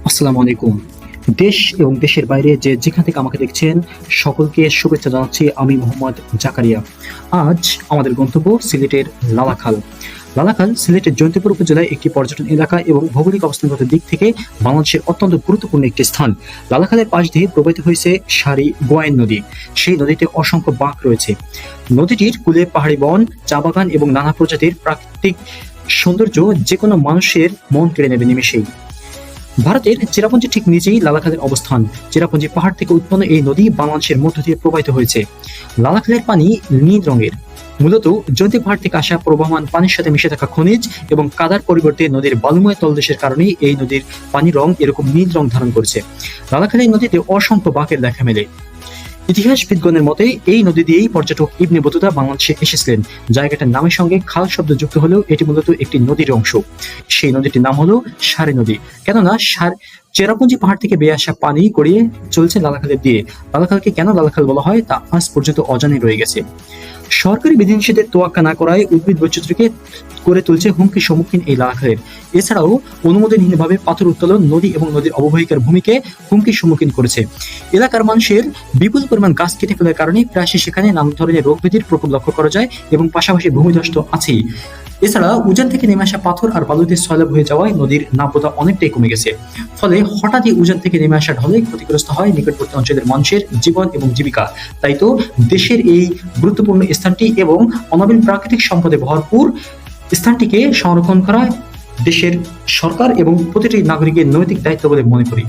আসসালামু আলাইকুম। দেশ এবং দেশের বাইরে যেখান থেকে আমাকে দেখছেন সকলকে শুভেচ্ছা জানাচ্ছি। আমি মোহাম্মদ জাকারিয়া। আজ আমাদের গন্তব্য সিলেটের লালাখাল। লালাখাল সিলেটের জয়ন্তীপুর উপজেলায় একটি পর্যটন এলাকা এবং ভৌগোলিক অবস্থানগত দিক থেকে বাংলাদেশের অত্যন্ত গুরুত্বপূর্ণ একটি স্থান। লালাখালের পাশ দিয়ে প্রবাহিত হয়েছে সারি গোয়াইন নদী। সেই নদীতে অসংখ্য বাঁক রয়েছে। নদীটির কূলে পাহাড়ি বন, চা বাগান এবং নানা প্রজাতির প্রাকৃতিক সৌন্দর্য যে কোনো মানুষের মন কেড়ে নেবে নিমেষেই। ভারতের চেরাপুঞ্জি ঠিক নিচেই লালাখালের অবস্থান। চেরাপুঞ্জি পাহাড় থেকে উৎপন্ন এই নদী বাংলাদেশের মধ্য দিয়ে প্রবাহিত হয়েছে। লালাখালের পানি নীল রঙের, মূলত জয়ন্তী পাহাড় থেকে আসা প্রবাহমান পানির সাথে মিশে থাকা খনিজ এবং কাদার পরিবর্তে নদীর বালুময় তলদেশের কারণেই এই নদীর পানির রং এরকম নীল রং ধারণ করেছে। লালাখালের নদীতে অসংখ্য বাঁকের দেখা মেলে। ইতিহাসবিদগণের মতে এই নদী দিয়েই পর্যটক ইবনে বতুতা বাংলাদেশে এসেছিলেন। জায়গাটার নামের সঙ্গে খাল শব্দ যুক্ত হলেও এটি মূলত একটি নদীর অংশ। সেই নদীটির নাম হলো সারে নদী, কেননা চেরাপুঞ্জি পাহাড় থেকে বেয়ে আসা পানি গড়িয়ে চলছে লালাখালের দিয়ে। লালাখালকে কেন লালাখাল বলা হয় তা আজ পর্যন্ত অজানাই রয়ে গেছে। সরকারি বিধিনিষেধের তোয়াক্কা না করায় উদ্ভিদ বৈচিত্র্যকে করে তুলছে হুমকির সম্মুখীন এই লালাখালের। এছাড়াও অনুমোদনহীনভাবে পাথর উত্তোলন নদী এবং নদীর অববাহিকার ভূমিকে হুমকির সম্মুখীন করেছে। এলাকার মানুষের বিপুল পরিমাণ গাছ কেটে ফেলার কারণে প্রায়শই সেখানে নানা ধরনের রোগ ব্যাধির প্রকোপ লক্ষ্য করা যায় এবং পাশাপাশি ভূমিধস আছেই। এছাড়া উজান থেকে নেমে আসা পাথর আর বালুতে সয়লাব হয়ে যাওয়ায় নদীর নাব্যতা অনেকটাই কমে গেছে। ফলে হঠাৎই উজান থেকে নেমে আসা ঢলে ক্ষতিগ্রস্ত হয় নিকটবর্তী অঞ্চলের মানুষের জীবন এবং জীবিকা। তাই তো দেশের এই গুরুত্বপূর্ণ স্থানটি এবং অনবিল প্রাকৃতিক সম্পদে ভরপুর স্থানটিকে সংরক্ষণ করা দেশের সরকার এবং প্রতিটি নাগরিকের নৈতিক দায়িত্ব বলে মনে করি।